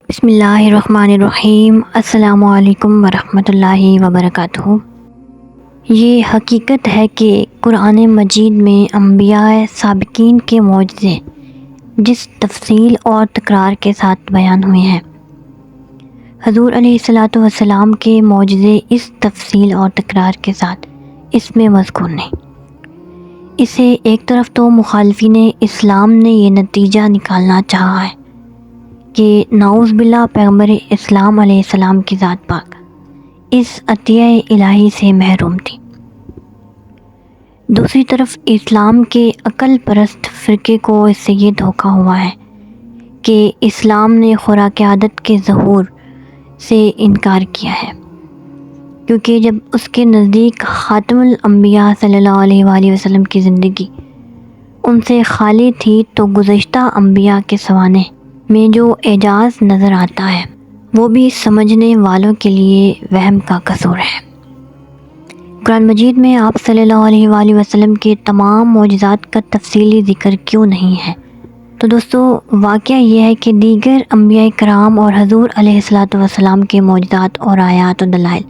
بسم اللہ الرحمن الرحیم۔ السلام علیکم ورحمۃ اللہ وبرکاتہ۔ یہ حقیقت ہے کہ قرآن مجید میں انبیاء سابقین کے معجزے جس تفصیل اور تکرار کے ساتھ بیان ہوئے ہیں، حضور علیہ الصلاۃ والسلام کے معجزے اس تفصیل اور تکرار کے ساتھ اس میں مذکور نہیں۔ اسے ایک طرف تو مخالفین اسلام نے یہ نتیجہ نکالنا چاہا ہے کہ نعوذ باللہ پیغمبر اسلام علیہ السلام کی ذات پاک اس عطیہ الہی سے محروم تھی۔ دوسری طرف اسلام کے عقل پرست فرقے کو اس سے یہ دھوکہ ہوا ہے کہ اسلام نے خوراک عادت کے ظہور سے انکار کیا ہے، کیونکہ جب اس کے نزدیک خاتم الانبیاء صلی اللہ علیہ وآلہ وسلم کی زندگی ان سے خالی تھی تو گزشتہ انبیاء کے سوانح میں جو اعجاز نظر آتا ہے وہ بھی سمجھنے والوں کے لیے وہم کا قصور ہے۔ قرآن مجید میں آپ صلی اللہ علیہ وآلہ وسلم کے تمام معجزات کا تفصیلی ذکر کیوں نہیں ہے؟ تو دوستو، واقعہ یہ ہے کہ دیگر انبیاء کرام اور حضور علیہ الصلاۃ والسلام کے معجزات اور آیات و دلائل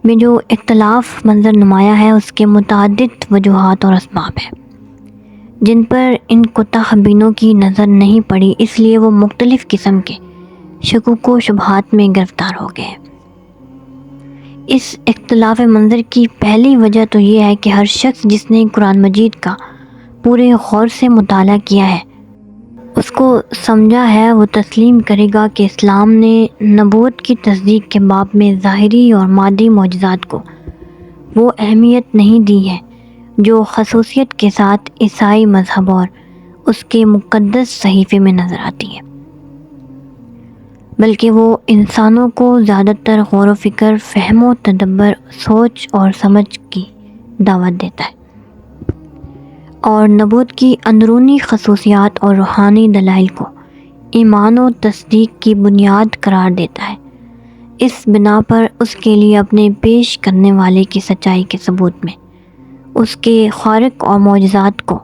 میں جو اختلاف منظر نمایاں ہے اس کے متعدد وجوہات اور اسباب ہیں جن پر ان کوتاہ بینوں کی نظر نہیں پڑی، اس لیے وہ مختلف قسم کے شکوک و شبہات میں گرفتار ہو گئے۔ اس اختلاف منظر کی پہلی وجہ تو یہ ہے کہ ہر شخص جس نے قرآن مجید کا پورے غور سے مطالعہ کیا ہے، اس کو سمجھا ہے، وہ تسلیم کرے گا کہ اسلام نے نبوت کی تصدیق کے باب میں ظاہری اور مادی معجزات کو وہ اہمیت نہیں دی ہے جو خصوصیت کے ساتھ عیسائی مذہب اور اس کے مقدس صحیفے میں نظر آتی ہے، بلکہ وہ انسانوں کو زیادہ تر غور و فکر، فہم و تدبر، سوچ اور سمجھ کی دعوت دیتا ہے اور نبوت کی اندرونی خصوصیات اور روحانی دلائل کو ایمان و تصدیق کی بنیاد قرار دیتا ہے۔ اس بنا پر اس کے لیے اپنے پیش کرنے والے کی سچائی کے ثبوت میں اس کے خوارق اور معجزات کو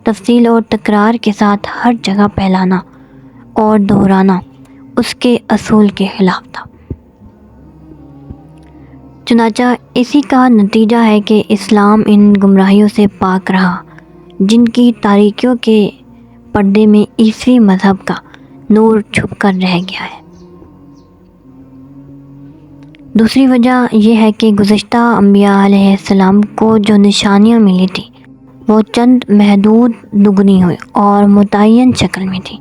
تفصیل اور تکرار کے ساتھ ہر جگہ پھیلانا اور دہرانا اس کے اصول کے خلاف تھا۔ چنانچہ اسی کا نتیجہ ہے کہ اسلام ان گمراہیوں سے پاک رہا جن کی تاریکیوں کے پردے میں عیسوی مذہب کا نور چھپ کر رہ گیا ہے۔ دوسری وجہ یہ ہے کہ گزشتہ انبیاء علیہ السلام کو جو نشانیاں ملی تھیں وہ چند محدود، دگنی ہوئی اور متعین شکل میں تھی۔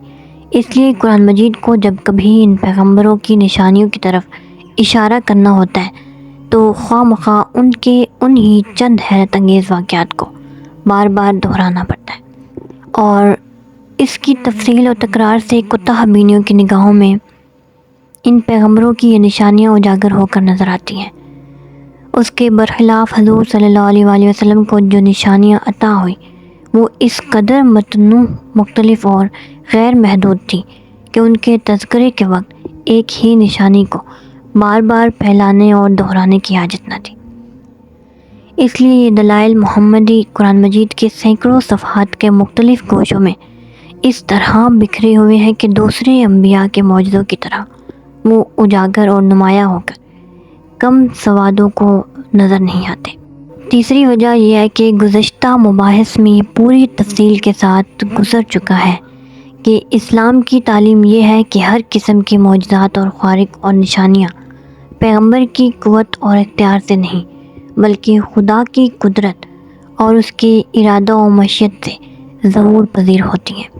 اس لیے قرآن مجید کو جب کبھی ان پیغمبروں کی نشانیوں کی طرف اشارہ کرنا ہوتا ہے تو خواہ مخواہ ان کے انہی چند حیرت انگیز واقعات کو بار بار دہرانا پڑتا ہے، اور اس کی تفصیل و تکرار سے کوتاہ بینیوں کی نگاہوں میں ان پیغمبروں کی یہ نشانیاں اجاگر ہو کر نظر آتی ہیں۔ اس کے برخلاف حضور صلی اللہ علیہ وآلہ وسلم کو جو نشانیاں عطا ہوئی وہ اس قدر متنوع، مختلف اور غیر محدود تھی کہ ان کے تذکرے کے وقت ایک ہی نشانی کو بار بار پھیلانے اور دہرانے کی حاجت نہ تھی۔ اس لیے یہ دلائل محمدی قرآن مجید کے سینکڑوں صفحات کے مختلف گوشوں میں اس طرح بکھرے ہوئے ہیں کہ دوسرے انبیاء کے معجزوں کی طرح وہ اجاگر اور نمایاں ہو کر کم سوادوں کو نظر نہیں آتے۔ تیسری وجہ یہ ہے کہ گزشتہ مباحث میں پوری تفصیل کے ساتھ گزر چکا ہے کہ اسلام کی تعلیم یہ ہے کہ ہر قسم کے معجزات اور خوارق اور نشانیاں پیغمبر کی قوت اور اختیار سے نہیں بلکہ خدا کی قدرت اور اس کے ارادہ و مشیت سے ظہور پذیر ہوتی ہیں۔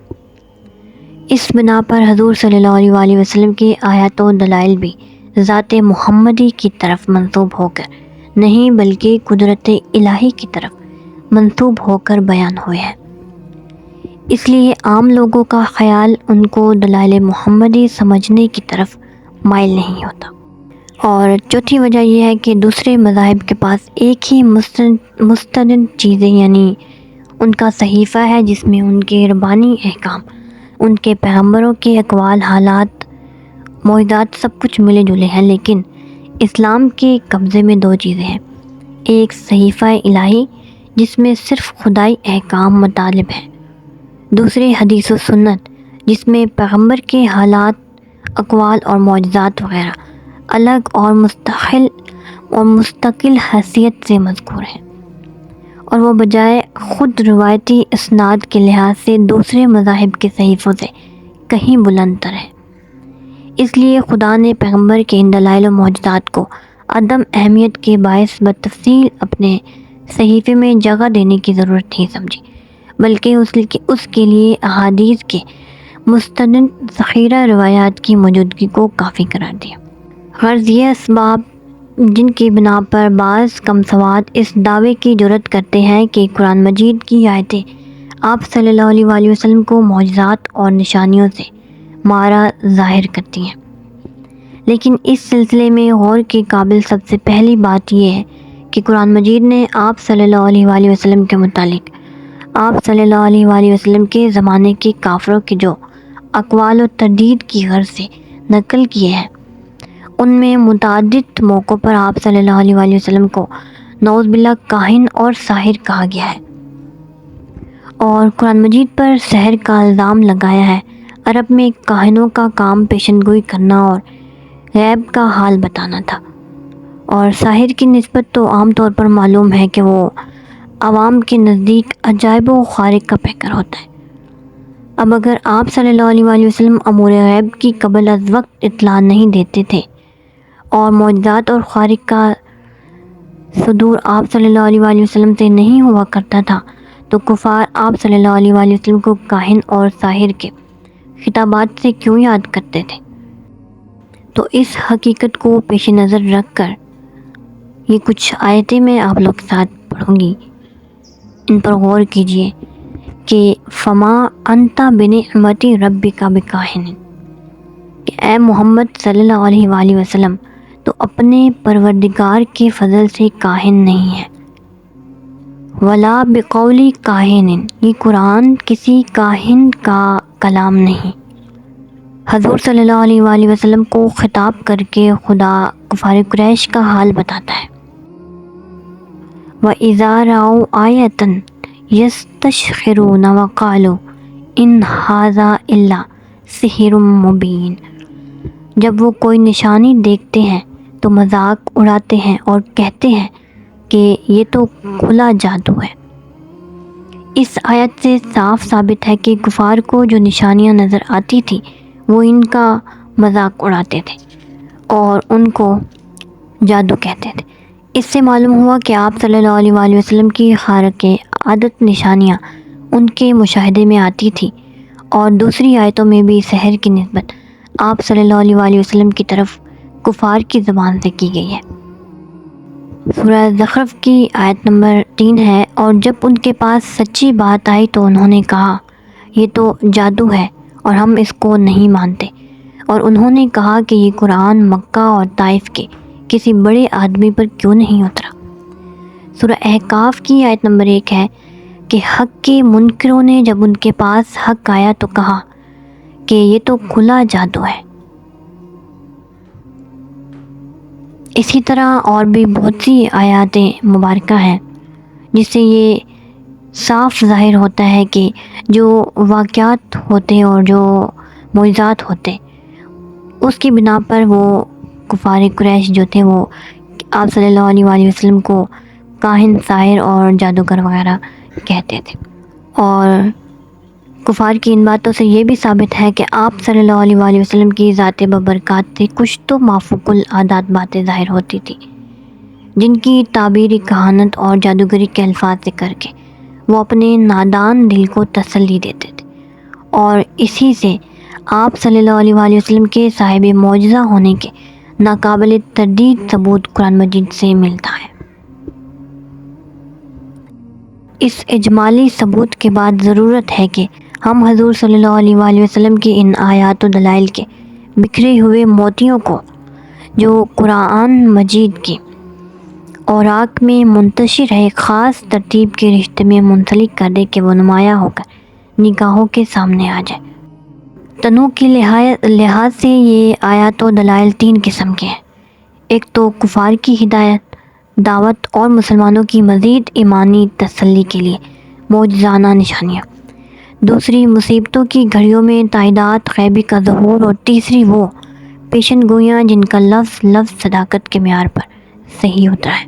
اس بنا پر حضور صلی اللہ علیہ وآلہ وسلم کی آیات و دلائل بھی ذات محمدی کی طرف منسوب ہو کر نہیں بلکہ قدرت الہی کی طرف منسوب ہو کر بیان ہوئے ہیں۔ اس لیے عام لوگوں کا خیال ان کو دلائل محمدی سمجھنے کی طرف مائل نہیں ہوتا۔ اور چوتھی وجہ یہ ہے کہ دوسرے مذاہب کے پاس ایک ہی مستند چیزیں، یعنی ان کا صحیفہ ہے جس میں ان کے ربانی احکام، ان کے پیغمبروں کے اقوال، حالات، معجزات سب کچھ ملے جلے ہیں، لیکن اسلام کے قبضے میں دو چیزیں ہیں۔ ایک صحیفہ الہی جس میں صرف خدائی احکام مطالب ہیں، دوسری حدیث و سنت جس میں پیغمبر کے حالات، اقوال اور معجزات وغیرہ الگ اور مستقل حیثیت سے مذکور ہیں، اور وہ بجائے خود روایتی اسناد کے لحاظ سے دوسرے مذاہب کے صحیفوں سے کہیں بلند تر ہے۔ اس لیے خدا نے پیغمبر کے ان دلائل و معجزات کو عدم اہمیت کے باعث بتفصیل اپنے صحیفے میں جگہ دینے کی ضرورت نہیں سمجھی، بلکہ اس کے لیے احادیث کے مستند ذخیرہ روایات کی موجودگی کو کافی قرار دیا۔ غرض یہ اسباب جن کی بنا پر بعض کم سواد اس دعوے کی جرات کرتے ہیں کہ قرآن مجید کی آیتیں آپ صلی اللہ علیہ وآلہ وسلم کو معجزات اور نشانیوں سے مارا ظاہر کرتی ہیں، لیکن اس سلسلے میں غور کے قابل سب سے پہلی بات یہ ہے کہ قرآن مجید نے آپ صلی اللہ علیہ وآلہ وسلم کے متعلق آپ صلی اللہ علیہ وآلہ وسلم کے زمانے کے کافروں کے جو اقوال و تردید کی غرض سے نقل کیے ہیں، ان میں متعدد موقعوں پر آپ صلی اللہ علیہ وآلہ وسلم کو نعوذ باللہ کاہن اور ساحر کہا گیا ہے، اور قرآن مجید پر سحر کا الزام لگایا ہے۔ عرب میں کاہنوں کا کام پیشن گوئی کرنا اور غیب کا حال بتانا تھا، اور ساحر کی نسبت تو عام طور پر معلوم ہے کہ وہ عوام کے نزدیک عجائب و خوارق کا پیکر ہوتا ہے۔ اب اگر آپ صلی اللہ علیہ وآلہ وسلم امور غیب کی قبل از وقت اطلاع نہیں دیتے تھے اور معجزات اور خوارق کا صدور آپ صلی اللہ علیہ وآلہ وسلم سے نہیں ہوا کرتا تھا، تو کفار آپ صلی اللہ علیہ وآلہ وسلم کو کاہن اور ساحر کے خطابات سے کیوں یاد کرتے تھے؟ تو اس حقیقت کو پیش نظر رکھ کر یہ کچھ آیتیں میں آپ لوگ کے ساتھ پڑھوں گی، ان پر غور کیجئے کہ فما انت بنعمت ربک بکاہن، کہ اے محمد صلی اللہ علیہ وآلہ وسلم تو اپنے پروردگار کے فضل سے کاہن نہیں ہے۔ ولا بقول کاہن، یہ قرآن کسی کاہن کا کلام نہیں۔ حضور صلی اللہ علیہ وآلہ وسلم کو خطاب کر کے خدا کفار قریش کا حال بتاتا ہے۔ وَإِذَا رَأَوْا آیَةً يَسْتَسْخِرُونَ وَقَالُوا إِنْ هَذَا إِلَّا سِحْرٌ مُبِينٌ، جب وہ کوئی نشانی دیکھتے ہیں تو مذاق اڑاتے ہیں اور کہتے ہیں کہ یہ تو کھلا جادو ہے۔ اس آیت سے صاف ثابت ہے کہ کفار کو جو نشانیاں نظر آتی تھی وہ ان کا مذاق اڑاتے تھے اور ان کو جادو کہتے تھے۔ اس سے معلوم ہوا کہ آپ صلی اللہ علیہ وآلہ وسلم کی خارق عادت نشانیاں ان کے مشاہدے میں آتی تھی، اور دوسری آیتوں میں بھی سحر کی نسبت آپ صلی اللہ علیہ وآلہ وسلم کی طرف کفار کی زبان سے کی گئی ہے۔ سورہ زخرف کی آیت نمبر 3 ہے، اور جب ان کے پاس سچی بات آئی تو انہوں نے کہا یہ تو جادو ہے اور ہم اس کو نہیں مانتے، اور انہوں نے کہا کہ یہ قرآن مکہ اور طائف کے کسی بڑے آدمی پر کیوں نہیں اترا۔ سورہ احقاف کی آیت نمبر 1 ہے کہ حق کے منکروں نے جب ان کے پاس حق آیا تو کہا کہ یہ تو کھلا جادو ہے۔ اسی طرح اور بھی بہت سی آیات مبارکہ ہیں جس سے یہ صاف ظاہر ہوتا ہے کہ جو واقعات ہوتے اور جو معجزات ہوتے اس کی بنا پر وہ کفار قریش جو تھے وہ آپ صلی اللہ علیہ وآلہ وسلم کو کاہن، ساحر اور جادوگر وغیرہ کہتے تھے۔ اور کفار کی ان باتوں سے یہ بھی ثابت ہے کہ آپ صلی اللہ علیہ وآلہ وسلم کی ذات ببرکات سے کچھ تو مافوق العادات باتیں ظاہر ہوتی تھی، جن کی تعبیری کہانت اور جادوگری کے الفاظ سے کر کے وہ اپنے نادان دل کو تسلی دیتے تھے، اور اسی سے آپ صلی اللہ علیہ وآلہ وسلم کے صاحب معجزہ ہونے کے ناقابل تردید ثبوت قرآن مجید سے ملتا ہے۔ اس اجمالی ثبوت کے بعد ضرورت ہے کہ ہم حضور صلی اللہ علیہ وآلہ وسلم کی ان آیات و دلائل کے بکھرے ہوئے موتیوں کو جو قرآن مجید کی اوراق میں منتشر ہے خاص ترتیب کے رشتے میں منسلک کر دے کہ وہ نمایاں ہو کر نگاہوں کے سامنے آ جائے۔ تنوع کے لحاظ سے یہ آیات و دلائل 3 قسم کے ہیں۔ ایک تو کفار کی ہدایت، دعوت اور مسلمانوں کی مزید ایمانی تسلی کے لیے معجزانہ نشانیاں۔ دوسری مصیبتوں کی گھڑیوں میں تائیدات غیبی کا ظہور، اور تیسری وہ پیشن گوئیاں جن کا لفظ لفظ صداقت کے معیار پر صحیح ہوتا ہے۔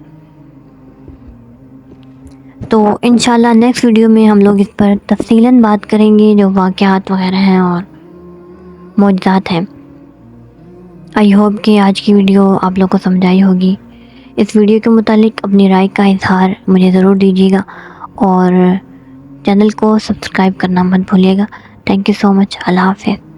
تو انشاءاللہ نیکسٹ ویڈیو میں ہم لوگ اس پر تفصیلاً بات کریں گے، جو واقعات وغیرہ ہیں اور معجزات ہیں۔ آئی ہوپ کہ آج کی ویڈیو آپ لوگ کو سمجھ آئی ہوگی۔ اس ویڈیو کے متعلق اپنی رائے کا اظہار مجھے ضرور دیجیے گا، اور چینل کو سبسکرائب کرنا مت بھولیے گا۔ تھینک یو سو مچ۔ اللہ حافظ۔